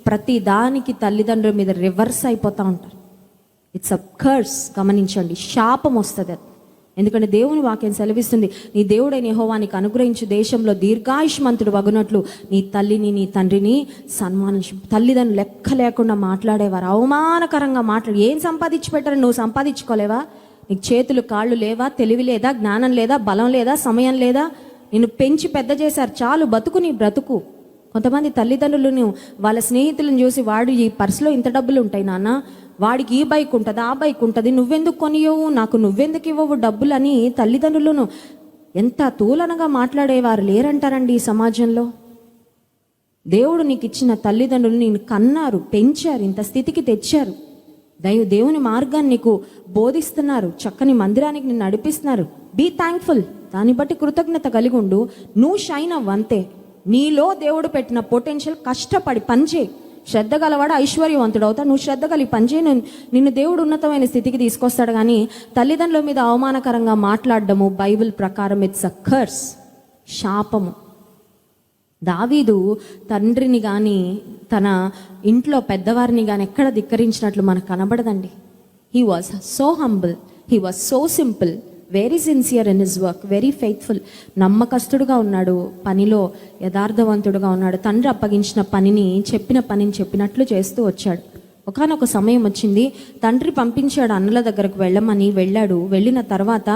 ప్రతి దానికి తల్లిదండ్రుల మీద రివర్స్ అయిపోతూ ఉంటారు. It's a curse. గమనించండి, శాపం వస్తుంది అది. ఎందుకంటే దేవుని వాక్యం సెలవిస్తుంది, నీ దేవుడైన యెహోవా నీకు అనుగ్రహించు దేశంలో దీర్ఘాయుష్మంతుడు వగునట్లు నీ తల్లిని, నీ తండ్రిని సన్మానించు. తల్లిదండ్రులు లెక్క లేకుండా మాట్లాడేవారు, అవమానకరంగా మాట్లాడి. ఏం సంపాదించి పెట్టారు? నువ్వు సంపాదించుకోలేవా? నీకు చేతులు కాళ్ళు లేవా? తెలివి లేదా? జ్ఞానం లేదా? బలం లేదా? సమయం లేదా? నిన్ను పెంచి పెద్ద చేశారు, చాలు బతుకు నీ బ్రతుకు. కొంతమంది తల్లిదండ్రులను వాళ్ళ స్నేహితులను చూసి, వాడు ఈ పర్సులో ఇంత డబ్బులు ఉంటాయి నాన్న, వాడికి ఈ బైక్ ఉంటుంది, ఆ బైక్ ఉంటుంది, నువ్వెందుకు కొనియవు, నాకు నువ్వెందుకు ఇవ్వవు డబ్బులు అని తల్లిదండ్రులను ఎంత తూలనగా మాట్లాడేవారు లేరంటారండి ఈ సమాజంలో. దేవుడు నీకు ఇచ్చిన తల్లిదండ్రులు నేను కన్నారు, పెంచారు, ఇంత స్థితికి తెచ్చారు. దేవుని మార్గాన్ని నీకు బోధిస్తున్నారు, చక్కని మందిరానికి నిన్ను నడిపిస్తున్నారు. Be thankful. దాన్ని బట్టి కృతజ్ఞత కలిగి ఉండు. నువ్వు షైన్ అవ్వంతే. నీలో దేవుడు పెట్టిన పొటెన్షియల్ కష్టపడి పనిచేయి. శ్రద్ధ గలవాడు ఐశ్వర్యవంతుడు అవుతాడు. నువ్వు శ్రద్ధ కలిగి పనిచేయి, నిన్ను దేవుడు ఉన్నతమైన స్థితికి తీసుకొస్తాడు. కానీ తల్లిదండ్రుల మీద అవమానకరంగా మాట్లాడడము బైబిల్ ప్రకారం ఇట్స్ అ కర్స్, శాపము. దావీదు తండ్రిని కానీ తన ఇంట్లో పెద్దవారిని కానీ ఎక్కడ ధిక్కరించినట్లు మనకు కనబడదండి. He was so humble, he was so simple, very sincere in his work, very faithful. నమ్మకస్తుడుగా ఉన్నాడు, పనిలో యథార్థవంతుడుగా ఉన్నాడు. తండ్రి అప్పగించిన పనిని, చెప్పిన పనిని చెప్పినట్లు చేస్తూ వచ్చాడు. ఒకానొక సమయం వచ్చింది, తండ్రి పంపించాడు అన్నల దగ్గరకు వెళ్ళమని. వెళ్ళాడు. వెళ్ళిన తర్వాత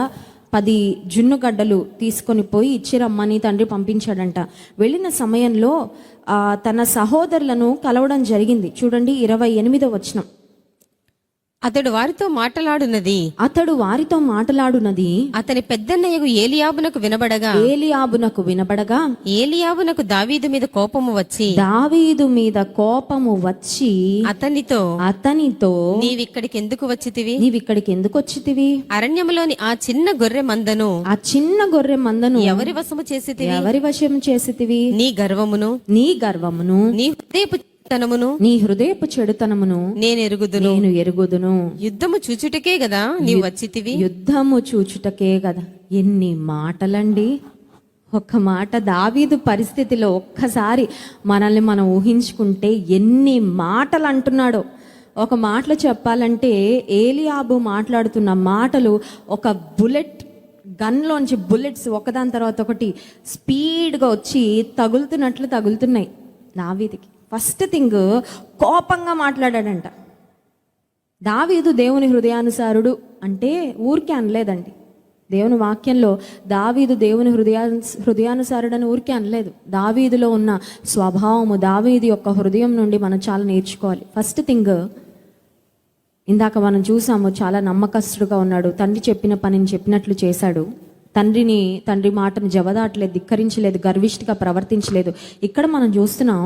10 జున్నుగడ్డలు తీసుకొని పోయి ఇచ్చిరమ్మని తండ్రి పంపించాడంట. వెళ్ళిన సమయంలో తన సహోదరులను కలవడం జరిగింది. చూడండి 28వ వచనం. అతడు వారితో మాటలాడునది అతని పెద్దన్నయ్యకు ఏలియాబునకు వినబడగా ఏలియాబునకు దావీదు మీద కోపము వచ్చి అతనితో నీవిక్కడికి ఎందుకు వచ్చితివి? అరణ్యములోని ఆ చిన్న గొర్రె మందను ఎవరి వశము చేసితివి? నీ గర్వమును నీ హృదయపు చెడుతనమును నేను ఎరుగుదును. యుద్ధము చూచుటకే కదా నీవు వచ్చితివి. యుద్ధము చూచుటకే కదా. ఎన్ని మాటలండి. ఒక్క మాట, దావీదు పరిస్థితిలో ఒక్కసారి మనల్ని మనం ఊహించుకుంటే ఎన్ని మాటలు అంటున్నాడో. ఒక మాటలో చెప్పాలంటే ఏలియాబు మాట్లాడుతున్న మాటలు ఒక బుల్లెట్ గన్లోంచి బుల్లెట్స్ ఒకదాని తర్వాత ఒకటి స్పీడ్గా వచ్చి తగులుతున్నట్లు తగులుతున్నాయి దావీదుకి. ఫస్ట్ థింగ్ కోపంగా మాట్లాడాడంట. దావీదు దేవుని హృదయానుసారుడు అంటే ఊరికే అనలేదండి. దేవుని వాక్యంలో దావీదు దేవుని హృదయానుసారుడని ఊరికే అనలేదు. దావీదులో ఉన్న స్వభావము, దావీదు యొక్క హృదయం నుండి మనం చాలా నేర్చుకోవాలి. ఫస్ట్ థింగ్, ఇందాక మనం చూసాము, చాలా నమ్మకస్తుడుగా ఉన్నాడు. తండ్రి చెప్పిన పనిని చెప్పినట్లు చేశాడు. తండ్రి మాటను జవదాటలేదు, ధిక్కరించలేదు, గర్విష్ఠిగా ప్రవర్తించలేదు. ఇక్కడ మనం చూస్తున్నాం,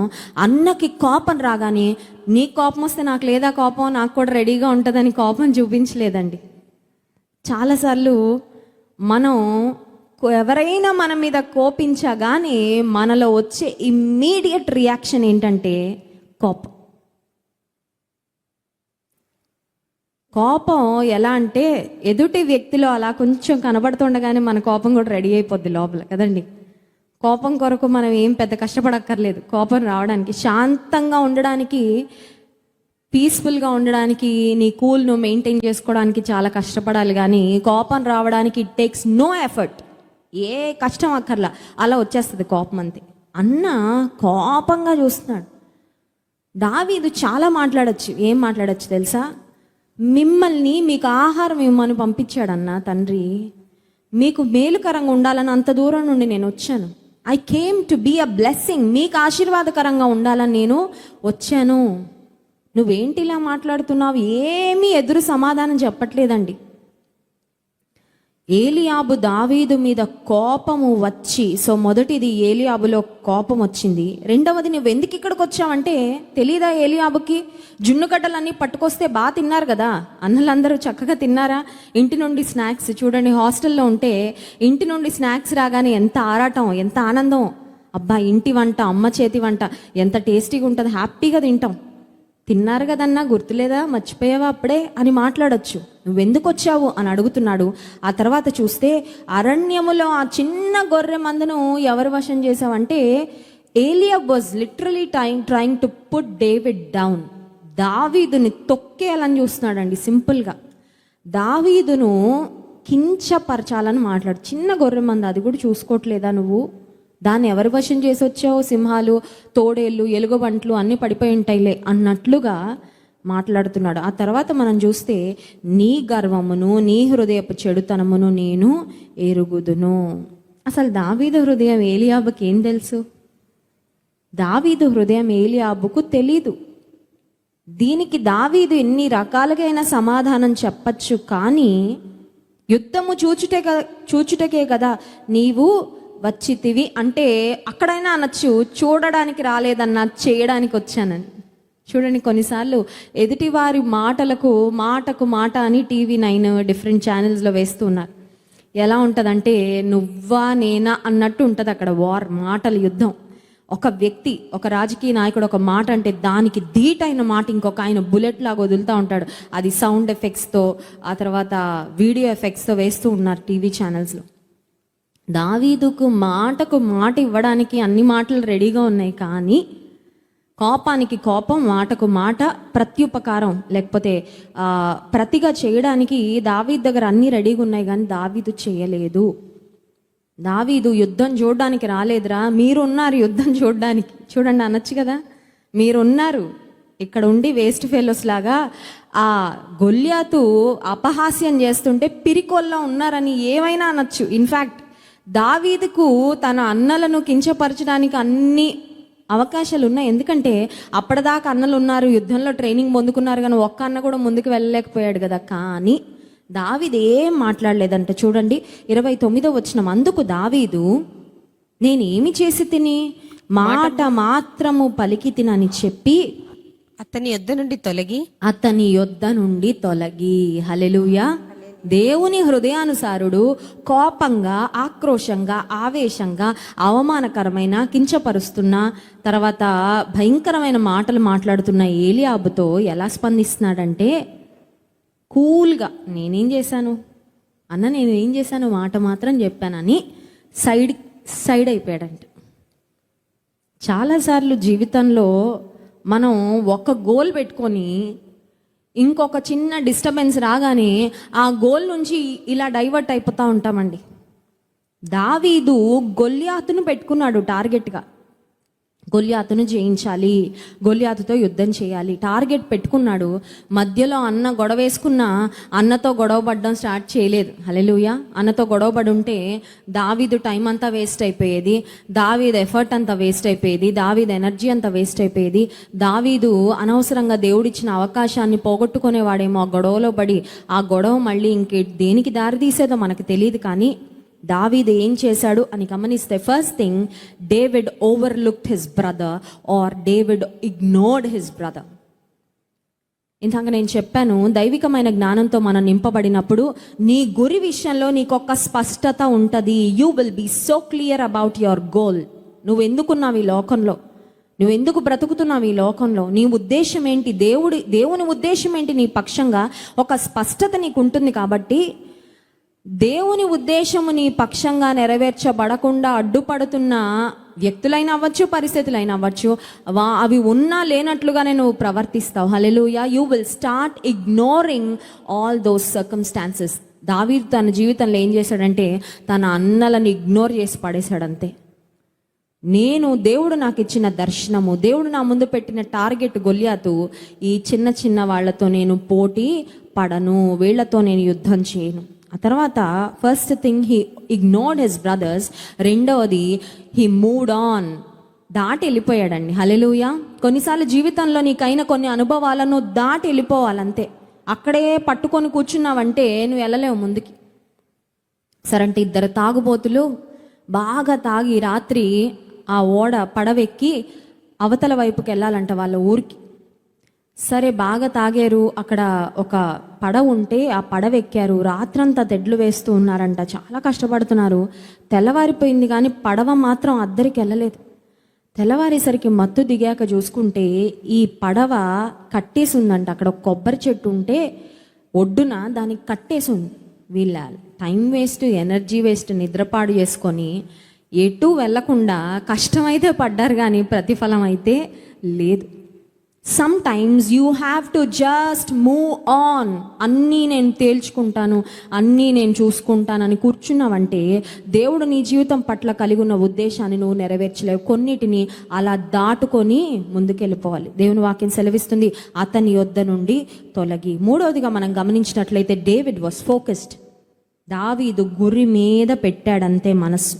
అన్నకి కోపం రాగానే నీ కోపం వస్తే నాకు లేదా కోపం, నాకు కూడా రెడీగా ఉంటుందని కోపం చూపించలేదండి. చాలాసార్లు మనం ఎవరైనా మన మీద కోపించగానే మనలో వచ్చే ఇమ్మీడియట్ రియాక్షన్ ఏంటంటే కోపం. కోపం ఎలా అంటే ఎదుటి వ్యక్తిలో అలా కొంచెం కనబడుతుండగానే మన కోపం కూడా రెడీ అయిపోద్ది లోపల కదండి. కోపం కొరకు మనం ఏం పెద్ద కష్టపడక్కర్లేదు. కోపం రావడానికి, శాంతంగా ఉండడానికి, పీస్ఫుల్గా ఉండడానికి, నీ కూల్ను మెయింటైన్ చేసుకోవడానికి చాలా కష్టపడాలి. కానీ కోపం రావడానికి ఇట్ టేక్స్ నో ఎఫర్ట్, ఏ కష్టం అక్కర్లా, అలా వచ్చేస్తుంది కోపం అంతే. అన్న కోపంగా చూస్తున్నాడు. దావీదు చాలా మాట్లాడచ్చు. ఏం మాట్లాడచ్చు తెలుసా? మిమ్మల్ని మీకు ఆహారం ఇవ్వమని పంపించాడన్న తండ్రి, మీకు మేలుకరంగా ఉండాలని అంత దూరం నుండి నేను వచ్చాను. I came to be a blessing, మీకు ఆశీర్వాదకరంగా ఉండాలని నేను వచ్చాను. నువ్వేంటి ఇలా మాట్లాడుతున్నావు? ఏమీ ఎదురు సమాధానం చెప్పట్లేదండి. ఏలియాబు దావీదు మీద కోపము వచ్చి, సో మొదటిది ఏలియాబులో కోపం వచ్చింది. రెండవది, నువ్వు ఎందుకు ఇక్కడికి వచ్చావంటే తెలీదా ఏలియాబుకి? జున్నుగడ్డలన్నీ పట్టుకొస్తే బాగా తిన్నారు కదా, అన్నలందరూ చక్కగా తిన్నారా? ఇంటి నుండి స్నాక్స్, చూడండి హాస్టల్లో ఉంటే ఇంటి నుండి స్నాక్స్ రాగానే ఎంత ఆరాటం, ఎంత ఆనందం. అబ్బా ఇంటి వంట, అమ్మ చేతి వంట ఎంత టేస్టీగా ఉంటుంది, హ్యాపీగా తింటాం. తిన్నారు కదన్నా, గుర్తులేదా, మర్చిపోయావా అప్పుడే అని మాట్లాడొచ్చు. నువ్వెందుకు వచ్చావు అని అడుగుతున్నాడు. ఆ తర్వాత చూస్తే అరణ్యములో ఆ చిన్న గొర్రె మందను ఎవరు వశం చేసావంటే Eliab was literally trying to put David down. దావీదుని తొక్కేయాలని చూస్తున్నాడండి. సింపుల్గా దావీదును కించపరచాలని మాట్లాడు. చిన్న గొర్రె మంద, అది కూడా చూసుకోవట్లేదా నువ్వు? దాన్ని ఎవరి వశం చేసి వచ్చావు? సింహాలు, తోడేళ్ళు, ఎలుగుబంట్లు అన్నీ పడిపోయి ఉంటాయిలే అన్నట్లుగా మాట్లాడుతున్నాడు. ఆ తర్వాత మనం చూస్తే నీ గర్వమును, నీ హృదయపు చెడుతనమును నేను ఎరుగుదును. అసలు దావీదు హృదయం ఏలియాబుకి ఏం తెలుసు? దావీదు హృదయం ఏలియాబుకు తెలీదు. దీనికి దావీదు ఎన్ని రకాలుగా అయినా సమాధానం చెప్పచ్చు. కానీ యుద్ధము చూచుటకే కదా నీవు వచ్చితివి అంటే అక్కడైనా అనొచ్చు, చూడడానికి రాలేదన్నా చేయడానికి వచ్చానని. చూడండి, కొన్నిసార్లు ఎదుటివారి మాటకు మాట అని TV9 డిఫరెంట్ ఛానల్స్లో వేస్తూ ఉన్నారు. ఎలా ఉంటుందంటే నువ్వా నేనా అన్నట్టు ఉంటుంది అక్కడ వార్, మాటల యుద్ధం. ఒక వ్యక్తి, ఒక రాజకీయ నాయకుడు ఒక మాట అంటే దానికి ధీటైన మాట ఇంకొక ఆయన బుల్లెట్ లాగా వదులుతూ ఉంటాడు. అది సౌండ్ ఎఫెక్ట్స్తో, ఆ తర్వాత వీడియో ఎఫెక్ట్స్తో వేస్తూ ఉన్నారు టీవీ ఛానల్స్లో. దావీదుకు మాటకు మాట ఇవ్వడానికి అన్ని మాటలు రెడీగా ఉన్నాయి. కానీ కోపానికి కోపం, మాటకు మాట, ప్రత్యుపకారం లేకపోతే ప్రతిగా చేయడానికి దావీదు దగ్గర అన్నీ రెడీగా ఉన్నాయి. కానీ దావీదు చేయలేదు. దావీదు యుద్ధం చూడడానికి రాలేదురా, మీరున్నారు యుద్ధం చూడడానికి. చూడండి అనొచ్చు కదా, మీరున్నారు ఇక్కడ ఉండి వేస్ట్ ఫెలోస్ లాగా ఆ గొల్యాతు అపహాస్యం చేస్తుంటే పిరికొల్లా ఉన్నారని ఏమైనా అనొచ్చు. ఇన్ఫ్యాక్ట్ దావీదుకు తన అన్నలను కించపరచడానికి అన్ని అవకాశాలు ఉన్నాయి. ఎందుకంటే అప్పటిదాకా అన్నలు ఉన్నారు, యుద్ధంలో ట్రైనింగ్ పొందుకున్నారు, కానీ ఒక్క అన్న కూడా ముందుకు వెళ్ళలేకపోయాడు కదా. కానీ దావీదు ఏం మాట్లాడలేదంట. చూడండి 29వ వచనం, అందుకు దావీదు నేనేమి చేసి తిని మాట మాత్రము పలికి తినని చెప్పి అతని యొద్ద నుండి తొలగి. హల్లెలూయా. దేవుని హృదయానుసారుడు కోపంగా, ఆక్రోశంగా, ఆవేశంగా, అవమానకరమైన, కించపరుస్తున్న, తర్వాత భయంకరమైన మాటలు మాట్లాడుతున్న ఏలియాబుతో ఎలా స్పందిస్తున్నాడంటే కూల్గా, నేనేం చేశాను అన్న, నేనేం చేశాను, మాట మాత్రం చెప్పానని సైడ్ అయిపోయాడంట. చాలాసార్లు జీవితంలో మనం ఒక గోల్ పెట్టుకొని ఇంకొక చిన్న డిస్టర్బెన్స్ రాగానే ఆ గోల్ నుంచి ఇలా డైవర్ట్ అయిపోతూ ఉంటామండి. దావీదు గొల్యాతును పెట్టుకున్నాడు టార్గెట్గా. గొల్యాతును జయించాలి, గొల్యాతుతో యుద్ధం చేయాలి టార్గెట్ పెట్టుకున్నాడు. మధ్యలో అన్న గొడవ వేసుకున్న అన్నతో గొడవ పడడం స్టార్ట్ చేయలేదు. హల్లెలూయా. అన్నతో గొడవ పడి ఉంటే దావీదు టైం అంతా వేస్ట్ అయిపోయేది, దావీదు ఎఫర్ట్ అంతా వేస్ట్ అయిపోయేది, దావీదు ఎనర్జీ అంతా వేస్ట్ అయిపోయేది. దావీదు అనవసరంగా దేవుడిచ్చిన అవకాశాన్ని పోగొట్టుకునేవాడేమో ఆ గొడవలో పడి. ఆ గొడవ మళ్ళీ దేనికి దారి తీసేదో మనకు తెలియదు. కానీ దావీదు ఏం చేశాడు అని గమనిస్తే, first thing, David overlooked his brother or David ignored his brother. ఇందాక నేను చెప్పాను, దైవికమైన జ్ఞానంతో మనం నింపబడినప్పుడు నీ గురి విషయంలో నీకొక స్పష్టత ఉంటుంది. You will be so clear about your goal. నువ్వు ఎందుకున్నావు ఈ లోకంలో, నువ్వు ఎందుకు బ్రతుకుతున్నావు ఈ లోకంలో, నీ ఉద్దేశం ఏంటి, దేవుని ఉద్దేశం ఏంటి నీ పక్షంగా ఒక స్పష్టత నీకు ఉంటుంది. కాబట్టి దేవుని ఉద్దేశము నీ పక్షంగా నెరవేర్చబడకుండా అడ్డుపడుతున్న వ్యక్తులైనా అవ్వచ్చు, పరిస్థితులైనా అవ్వచ్చు, అవి ఉన్నా లేనట్లుగానే నువ్వు ప్రవర్తిస్తావు. Hallelujah. You will start ignoring all those circumstances. దావీదు తన జీవితంలో ఏం చేశాడంటే తన అన్నలను ఇగ్నోర్ చేసి పడేశాడంతే. దేవుడు నాకు ఇచ్చిన దర్శనము, దేవుడు నా ముందు పెట్టిన టార్గెట్ గొల్యాతు, ఈ చిన్న చిన్న వాళ్ళతో నేను పోటీ పడను, వీళ్లతో నేను యుద్ధం చేయను. ఆ తర్వాత first thing he ignored his brothers. రెండవది హీ మూవ్డ్ ఆన్, దాటి వెళ్ళిపోయాడండి. హల్లెలూయా. కొన్నిసార్లు జీవితంలో నీకైనా కొన్ని అనుభవాలను దాటి వెళ్ళిపోవాలంతే. అక్కడే పట్టుకొని కూర్చున్నావంటే నువ్వు వెళ్ళలేవు ముందుకి. సరంటే ఇద్దరు తాగుబోతులు బాగా తాగి రాత్రి ఆ పడవెక్కి అవతల వైపుకి వెళ్ళాలంట వాళ్ళ ఊరికి. సరే బాగా తాగారు, అక్కడ ఒక పడవ ఉంటే ఆ పడవ ఎక్కారు. రాత్రంతా తెడ్లు వేస్తూ ఉన్నారంట, చాలా కష్టపడుతున్నారు. తెల్లవారిపోయింది కానీ పడవ మాత్రం అద్దరికి వెళ్ళలేదు. తెల్లవారేసరికి మత్తు దిగాక చూసుకుంటే ఈ పడవ కట్టేసి ఉందంట. అక్కడ ఒక కొబ్బరి చెట్టు ఉంటే ఒడ్డున దానికి కట్టేసి ఉంది. వీళ్ళ టైం వేస్ట్, ఎనర్జీ వేస్ట్, నిద్రపాడు చేసుకొని ఎటు వెళ్లకుండా కష్టమైతే పడ్డారు కానీ ప్రతిఫలం అయితే లేదు. Sometimes you have to just move on. అన్నీ నేను తేల్చుకుంటాను, అన్నీ నేను చూసుకుంటానని కూర్చున్నావంటే దేవుడు నీ జీవితం పట్ల కలిగి ఉన్న ఉద్దేశాన్ని నువ్వు నెరవేర్చలేవు. కొన్నిటిని అలా దాటుకొని ముందుకెళ్ళిపోవాలి. దేవుని వాక్యం సెలవిస్తుంది, అతని యొద్ద నుండి తొలగి. మూడవదిగా మనం గమనించినట్లయితే డేవిడ్ వాస్ ఫోకస్డ్. దావీదు గురి మీద పెట్టాడంతే మనస్సు.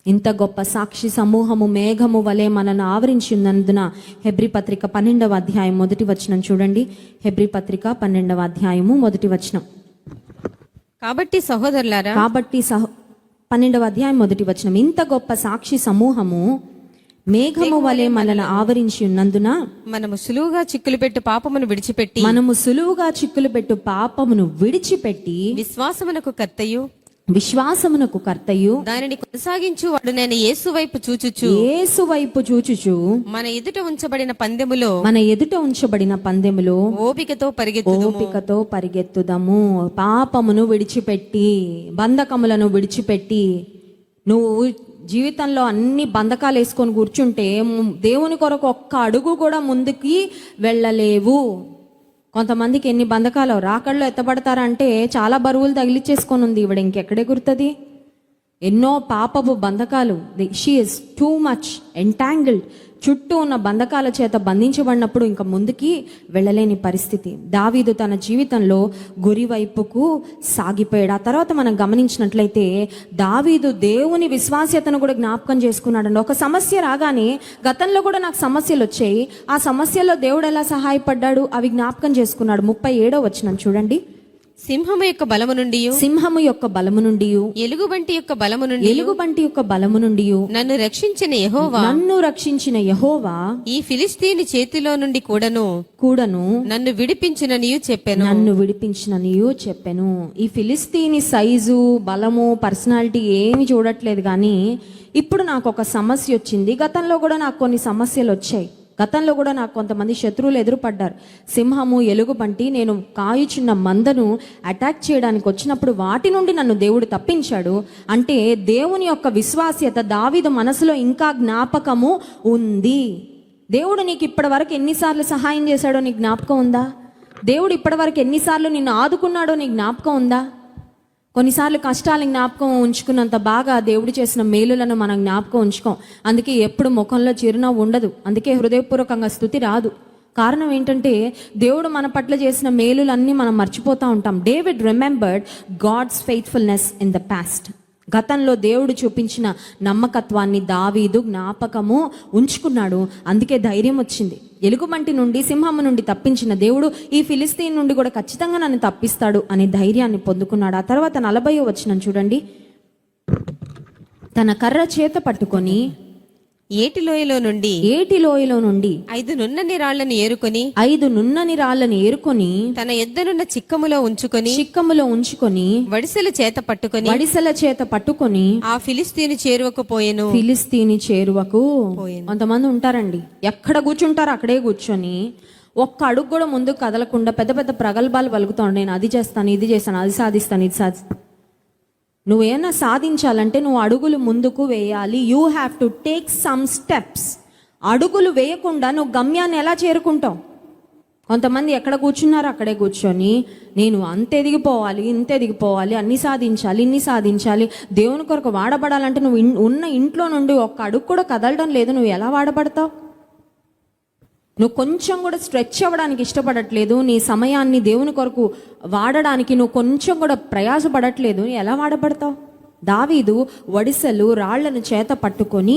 ఇంత గొప్ప సాక్షి సమూహము మేఘము వలె మనను ఆవరించి ఉన్నందున హెబ్రీ పత్రిక 12వ అధ్యాయం 1వ వచనం చూడండి. హెబ్రీ పత్రిక 12వ అధ్యాయము 1వ వచనం. కాబట్టి సహోదరులారా, 12వ అధ్యాయం 1వ వచనం, ఇంత గొప్ప సాక్షి సమూహము మేఘము వలె మనను ఆవరించి ఉన్నందున మనము సులువుగా చిక్కులు పెట్టు పాపమును విడిచిపెట్టి విశ్వాసమునకు కర్తయు దానిని కొనసాగించు వాడు నేను యేసు వైపు చూచుచు మన ఎదుట ఉంచబడిన పందెములో ఓపికతో పరిగెత్తుదము. పాపమును విడిచిపెట్టి, బంధకములను విడిచిపెట్టి, నువ్వు జీవితంలో అన్ని బంధకాలు వేసుకొని కూర్చుంటే దేవుని కొరకు ఒక్క అడుగు కూడా ముందుకి వెళ్ళలేవు. కొంతమందికి ఎన్ని బంధకాలు రాకళ్ళు ఎత్తబడతారంటే చాలా బరువులు తగిలిచ్చేసుకొని ఉంది ఈవిడ, ఇంకెక్కడే గుర్తుంది. ఎన్నో పాపపు బంధకాలు. She is too much entangled. చుట్టూ ఉన్న బంధకాల చేత బంధించబడినప్పుడు ఇంకా ముందుకి వెళ్ళలేని పరిస్థితి. దావీదు తన జీవితంలో గురి వైపుకు సాగిపోయాడు. ఆ తర్వాత మనం గమనించినట్లయితే దావీదు దేవుని విశ్వాస్యతను కూడా జ్ఞాపకం చేసుకున్నాడండి. ఒక సమస్య రాగానే, గతంలో కూడా నాకు సమస్యలు వచ్చాయి, ఆ సమస్యల్లో దేవుడు ఎలా సహాయపడ్డాడు అవి జ్ఞాపకం చేసుకున్నాడు. 37వ వచనం చూడండి. సింహము యొక్క బలము నుండి ఎలుగుబంటి యొక్క బలము నుండి నన్ను రక్షించిన యెహోవా ఈ ఫిలిష్తీయుని చేతిలో నుండి కూడను నన్ను విడిపించిననియు చెప్పెను. ఈ ఫిలిష్తీని సైజు, బలము, పర్సనాలిటీ ఏమి చూడట్లేదు కానీ ఇప్పుడు నాకు ఒక సమస్య వచ్చింది. గతంలో కూడా నాకు కొన్ని సమస్యలు వచ్చాయి. గతంలో కూడా నాకు కొంతమంది శత్రువులు ఎదురుపడ్డారు. సింహము, ఎలుగుబంటి, నేను కాయుచున్న మందను అటాక్ చేయడానికి వచ్చినప్పుడు వాటి నుండి నన్ను దేవుడు తప్పించాడు. అంటే దేవుని యొక్క విశ్వాస్యత దావీదు మనసులో ఇంకా జ్ఞాపకము ఉంది. దేవుడు నీకు ఇప్పటి వరకు ఎన్నిసార్లు సహాయం చేశాడో నీకు జ్ఞాపకం ఉందా? దేవుడు ఇప్పటివరకు ఎన్నిసార్లు నిన్ను ఆదుకున్నాడో నీకు జ్ఞాపకం ఉందా? కొన్నిసార్లు కష్టాలను జ్ఞాపకం ఉంచుకున్నంత బాగా దేవుడు చేసిన మేలులను మనం జ్ఞాపకం ఉంచుకోం. అందుకే ఎప్పుడు ముఖంలో చిరునవ్వు ఉండదు, అందుకే హృదయపూర్వకంగా స్తుతి రాదు. కారణం ఏంటంటే దేవుడు మన పట్ల చేసిన మేలులన్నీ మనం మర్చిపోతూ ఉంటాం. David remembered God's faithfulness in the past. గతంలో దేవుడు చూపించిన నమ్మకత్వాన్ని దావీదు జ్ఞాపకము ఉంచుకున్నాడు. అందుకే ధైర్యం వచ్చింది. ఎలుగుబంటి నుండి, సింహము నుండి తప్పించిన దేవుడు ఈ ఫిలిస్తీన్ నుండి కూడా ఖచ్చితంగా నన్ను తప్పిస్తాడు అనే ధైర్యాన్ని పొందుకున్నాడు. ఆ తర్వాత 40వ వచనం చూడండి. తన కర్ర చేత పట్టుకొని ఏటి లోయలో నుండి 5 నున్నని రాళ్లను ఏరుకొని తన యొద్దనున్న చిక్కములో ఉంచుకొని వడిసెల చేత పట్టుకొని ఆ ఫిలిస్తీని చేరువకు కొంతమంది ఉంటారండి, ఎక్కడ కూర్చుంటారు అక్కడే కూర్చొని ఒక్క అడుగు కూడా ముందుకు కదలకుండా పెద్ద పెద్ద ప్రగల్భాలు పలుకుతాడు. నేను అది చేస్తాను, ఇది చేస్తాను, అది సాధిస్తాను, ఇది సాధిస్తాను. నువ్వేమైనా సాధించాలంటే నువ్వు అడుగులు ముందుకు వేయాలి. You have to take some steps. అడుగులు వేయకుండా నువ్వు గమ్యాన్ని ఎలా చేరుకుంటావు? కొంతమంది ఎక్కడ కూర్చున్నారో అక్కడే కూర్చొని నేను అంత ఎదిగిపోవాలి, ఇంత ఎదిగిపోవాలి, అన్ని సాధించాలి, ఇన్ని సాధించాలి, దేవుని కొరకు వాడబడాలంటే నువ్వు ఉన్న ఇంట్లో నుండి ఒక్క అడుగు కూడా కదలడం లేదు. నువ్వు ఎలా వాడబడతావు? నువ్వు కొంచెం కూడా స్ట్రెచ్ అవ్వడానికి ఇష్టపడట్లేదు. నీ సమయాన్ని దేవుని కొరకు వాడడానికి నువ్వు కొంచెం కూడా ప్రయాసపడట్లేదు. ఎలా వాడబడతావు? దావీదు వడిసెలు రాళ్లను చేత పట్టుకొని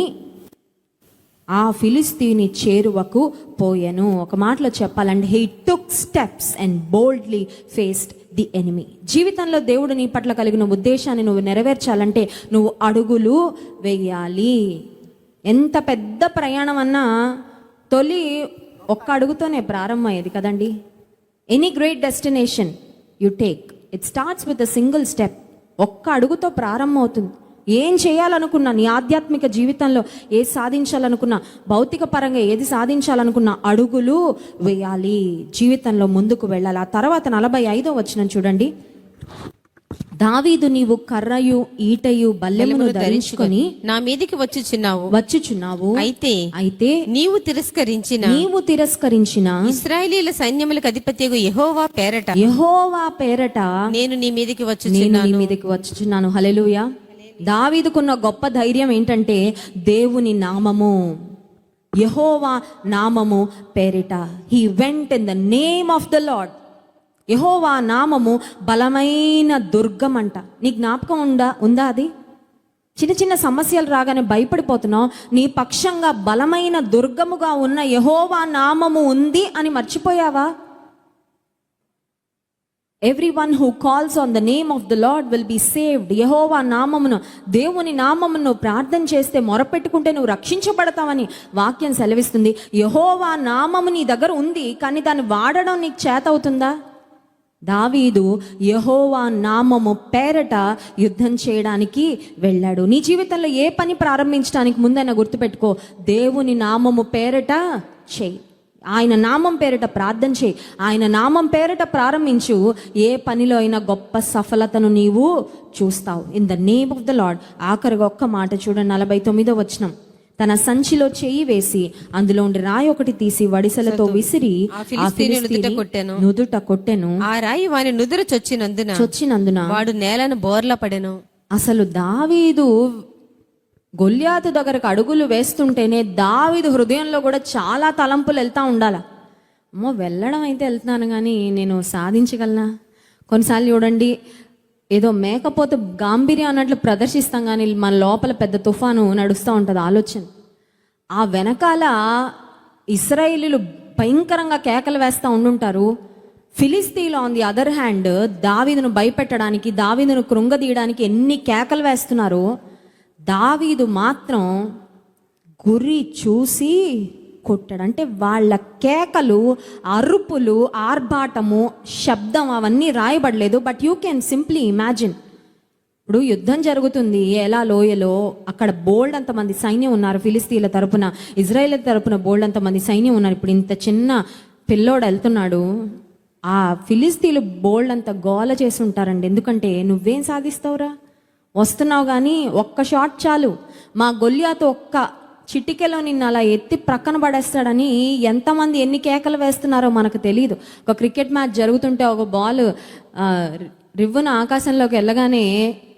ఆ ఫిలిస్తీని చేరువకు పోయెను. ఒక మాటలో చెప్పాలంటే he took steps and boldly faced the enemy. జీవితంలో దేవుడు నీ పట్ల కలిగిన ఉద్దేశాన్ని నువ్వు నెరవేర్చాలంటే నువ్వు అడుగులు వేయాలి. ఎంత పెద్ద ప్రయాణం అన్నా తొలి ఒక్క అడుగుతోనే ప్రారంభమయ్యేది కదండి. Any great destination you take, it starts with a single step. ఒక్క అడుగుతో ప్రారంభం అవుతుంది. ఏం చేయాలనుకున్నా, నీ ఆధ్యాత్మిక జీవితంలో ఏది సాధించాలనుకున్నా, భౌతిక పరంగా ఏది సాధించాలనుకున్నా అడుగులు వేయాలి, జీవితంలో ముందుకు వెళ్ళాలి. ఆ తర్వాత 45వ వచనం చూడండి. దావీదు నీవు కర్రయు ఈటయు బల్లెమును ధరించుకొని నా మీదికి వచ్చుచున్నావు. అయితే నీవు తిరస్కరించిన ఇశ్రాయేలీయుల సైన్యములకు అధిపతియగు యెహోవా పేరట నేను నీ మీదికి వచ్చుచున్నాను. హల్లెలూయా. దావీదుకున్న గొప్ప ధైర్యం ఏంటంటే దేవుని నామము, యెహోవా నామము పేరిట. He went in the name of the Lord. యెహోవా నామము బలమైన దుర్గం అంట. నీ జ్ఞాపకం ఉందా? అది చిన్న చిన్న సమస్యలు రాగానే భయపడిపోతున్నావు. నీ పక్షంగా బలమైన దుర్గముగా ఉన్న యెహోవా నామము ఉంది అని మర్చిపోయావా? Everyone who calls on the name of the Lord will be saved. యెహోవా నామమును, దేవుని నామమును ప్రార్థన చేస్తే, మొరపెట్టుకుంటే నువ్వు రక్షించబడతావని వాక్యం సెలవిస్తుంది. యెహోవా నామము నీ దగ్గర ఉంది, కానీ దాన్ని వాడడం నీకు చేత అవుతుందా? దావీదు యెహోవా నామము పేరట యుద్ధం చేయడానికి వెళ్ళాడు. నీ జీవితంలో ఏ పని ప్రారంభించడానికి ముందైనా గుర్తుపెట్టుకో, దేవుని నామము పేరట చేయి, ఆయన నామం పేరిట ప్రార్థన చేయి, ఆయన నామం పేరిట ప్రారంభించు. ఏ పనిలో అయినా గొప్ప సఫలతను నీవు చూస్తావు. In the name of the lord. ఆఖరిగా ఒక్క మాట చూడండి, 49వ వచనం. తన సంచిలో చెయ్యి వేసి అందులో ఉండి రాయి ఒకటి తీసి వడిసెలతో విసిరి ఆ ఫిలిస్తీయుని నుదుట కొట్టెను. ఆ రాయి వాని నుదురు చొచ్చినందున వాడు నేలను బోర్ల పడెను. అసలు దావీదు గొల్యాతు దగ్గరకు అడుగులు వేస్తుంటేనే దావీదు హృదయంలో కూడా చాలా తలంపులు వెళ్తా ఉండాల. అమ్మో, వెళ్ళడం అయితే వెళ్తున్నాను కానీ నేను సాధించగలనా? కొన్నిసార్లు చూడండి, ఏదో మేకపోతే గాంభీర్యం అన్నట్లు ప్రదర్శిస్తాం కానీ మన లోపల పెద్ద తుఫాను నడుస్తూ ఉంటుంది ఆలోచన. ఆ వెనకాల ఇశ్రాయేలీయులు భయంకరంగా కేకలు వేస్తూ ఉండుంటారు. ఫిలిస్తీన్లు ఆన్ ది అదర్ హ్యాండ్ దావీదును భయపెట్టడానికి, దావీదును కృంగదీయడానికి ఎన్ని కేకలు వేస్తున్నారో, దావీదు మాత్రం గురి చూసి కొట్టాడు. అంటే వాళ్ళ కేకలు, అరుపులు, ఆర్భాటము, శబ్దం అవన్నీ రాయబడలేదు. But you can simply imagine. ఇప్పుడు యుద్ధం జరుగుతుంది ఎలా లోయలో, అక్కడ బోల్డ్ అంతమంది సైన్యం ఉన్నారు. ఫిలిస్తీన్ల తరపున, ఇజ్రాయేల్ తరపున బోల్డ్ అంతమంది సైన్యం ఉన్నారు. ఇప్పుడు ఇంత చిన్న పిల్లోడు వెళ్తున్నాడు. ఆ ఫిలిస్తీన్లు బోల్డ్ అంత గోల చేసి ఉంటారండి. ఎందుకంటే నువ్వేం సాధిస్తావురా, వస్తున్నావు కానీ ఒక్క షాట్ చాలు, మా గొల్యాతు ఒక్క చిటికెలో నిన్ను అలా ఎత్తి ప్రక్కన పడేస్తాడని ఎంతమంది ఎన్ని కేకలు వేస్తున్నారో మనకు తెలియదు. ఒక క్రికెట్ మ్యాచ్ జరుగుతుంటే ఒక బాల్ రివ్వున ఆకాశంలోకి వెళ్ళగానే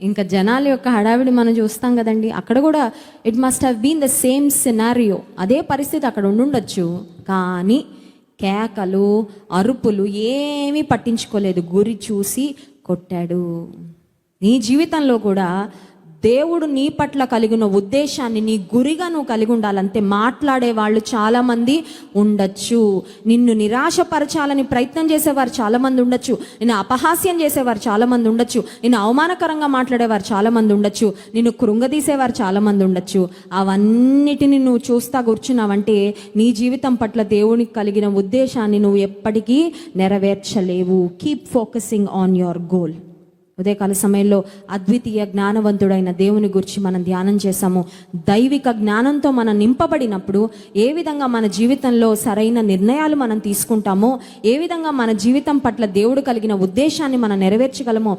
ఇంకా జనాల యొక్క హడావిడి మనం చూస్తాం కదండి. అక్కడ కూడా it must have been the same scenario. అదే పరిస్థితి అక్కడ ఉండుండొచ్చు, కానీ కేకలు అరుపులు ఏమీ పట్టించుకోలేదు, గురి చూసి కొట్టాడు. నీ జీవితంలో కూడా దేవుడు నీ పట్ల కలిగిన ఉద్దేశాన్ని నీ గురిగా నువ్వు కలిగి ఉండాలంతే. మాట్లాడే వాళ్ళు చాలామంది ఉండొచ్చు, నిన్ను నిరాశపరచాలని ప్రయత్నం చేసేవారు చాలామంది ఉండొచ్చు, నిన్ను అపహాస్యం చేసేవారు చాలామంది ఉండొచ్చు, నిన్ను అవమానకరంగా మాట్లాడేవారు చాలామంది ఉండొచ్చు, నిన్ను కృంగదీసేవారు చాలామంది ఉండొచ్చు. అవన్నిటిని నువ్వు చూస్తా కూర్చున్నావంటే నీ జీవితం పట్ల దేవునికి కలిగిన ఉద్దేశాన్ని నువ్వు ఎప్పటికీ నెరవేర్చలేవు. Keep focusing on your goal. ఉదయకాల సమయంలో అద్వితీయ జ్ఞానవంతుడైన దేవుని గురించి మనం ధ్యానం చేశాము. దైవిక జ్ఞానంతో మనం నింపబడినప్పుడు ఏ విధంగా మన జీవితంలో సరైన నిర్ణయాలు మనం తీసుకుంటామో, ఏ విధంగా మన జీవితం పట్ల దేవుడు కలిగిన ఉద్దేశాన్ని మనం నెరవేర్చగలమో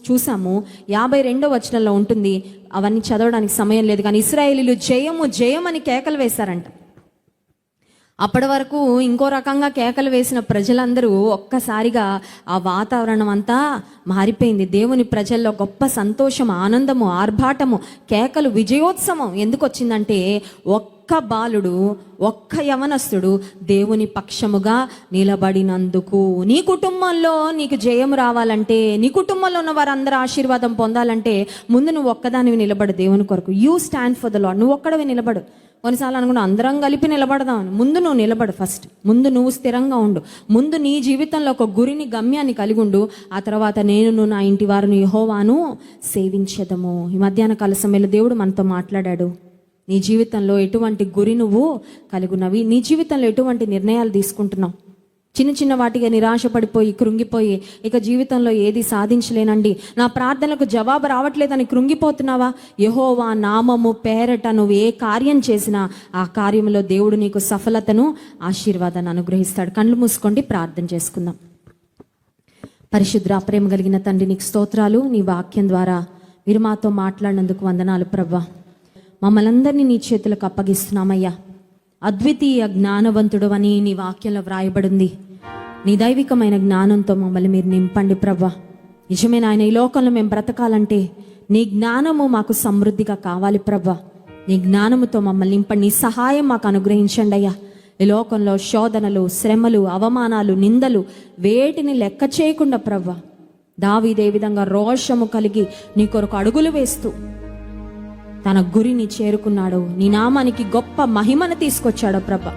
చూసాము. 52వ వచనంలో ఉంటుంది. అవన్నీ చదవడానికి సమయం లేదు, కానీ ఇశ్రాయేలీయులు జయము జయమని కేకలు వేశారంట. అప్పటి వరకు ఇంకో రకంగా కేకలు వేసిన ప్రజలందరూ ఒక్కసారిగా ఆ వాతావరణం అంతా మారిపోయింది. దేవుని ప్రజల్లో గొప్ప సంతోషం, ఆనందము, ఆర్భాటము, కేకలు, విజయోత్సవం ఎందుకు వచ్చిందంటే ఒక్క బాలుడు, ఒక్క యవనస్తుడు దేవుని పక్షముగా నిలబడినందుకు. నీ కుటుంబంలో నీకు జయం రావాలంటే, నీ కుటుంబంలో ఉన్న వారందరూ ఆశీర్వాదం పొందాలంటే ముందు నువ్వు ఒక్కదానివి నిలబడు దేవుని కొరకు. You stand for the lord. నువ్వు ఒక్కడవి నిలబడు. కొన్నిసార్లు అనుకున్నా అందరం కలిపి నిలబడదాం. ముందు నువ్వు నిలబడు. ఫస్ట్ ముందు నువ్వు స్థిరంగా ఉండు. ముందు నీ జీవితంలో ఒక గురిని, గమ్యాన్ని కలిగి ఉండు. ఆ తర్వాత నేను నా ఇంటి వారిని యెహోవాను సేవించెదము. ఈ మధ్యాహ్న కాల సమయంలో దేవుడు మనతో మాట్లాడాడు. నీ జీవితంలో ఎటువంటి గురి నువ్వు కలిగి ఉన్నవి? నీ జీవితంలో ఎటువంటి నిర్ణయాలు తీసుకుంటున్నావు? చిన్న చిన్న వాటిగా నిరాశపడిపోయి కృంగిపోయి ఇక జీవితంలో ఏది సాధించలేనండి, నా ప్రార్థనలకు జవాబు రావట్లేదని కృంగిపోతున్నావా? యెహోవా నామము పేరట నువ్వు ఏ కార్యం చేసినా ఆ కార్యంలో దేవుడు నీకు సఫలతను, ఆశీర్వాదాన్ని అనుగ్రహిస్తాడు. కళ్ళు మూసుకోండి, ప్రార్థన చేసుకుందాం. పరిశుద్ధ ప్రేమ కలిగిన తండ్రి, నీకు స్తోత్రాలు. నీ వాక్యం ద్వారా మీరు మాతో మాట్లాడినందుకు వందనాలు ప్రభా. మమ్మల్ని అందరినీ నీ చేతులకు అప్పగిస్తున్నామయ్యా. అద్వితీయ జ్ఞానవంతుడు అని నీ వాక్యంలో వ్రాయబడింది. నీ దైవికమైన జ్ఞానంతో మమ్మల్ని మీరు నింపండి ప్రభా. నిజమే నాయన, ఈ లోకంలో మేము బ్రతకాలంటే నీ జ్ఞానము మాకు సమృద్ధిగా కావాలి ప్రభా. నీ జ్ఞానముతో మమ్మల్ని నింపండి. నీ సహాయం మాకు అనుగ్రహించండి అయ్యా. ఈ లోకంలో శోధనలు, శ్రమలు, అవమానాలు, నిందలు వేటిని లెక్క చేయకుండా ప్రభా, దావీదు ఏ విధంగా రోషము కలిగి నీ కొరకు అడుగులు వేస్తూ తన గురిని చేరుకున్నాడు, నీ నామానికి గొప్ప మహిమను తీసుకొచ్చాడు ప్రభా.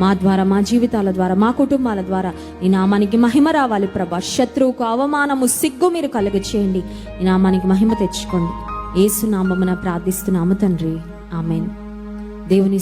మా ద్వారా, మా జీవితాల ద్వారా, మా కుటుంబాల ద్వారా నీ నామానికి మహిమ రావాలి ప్రభా. శత్రువుకు అవమానము, సిగ్గు మీరు కలుగ చేయండి. నీ నామానికి మహిమ తెచ్చుకోండి. యేసు నామమున ప్రార్థిస్తున్నాము తండ్రి, ఆమేన్. దేవుని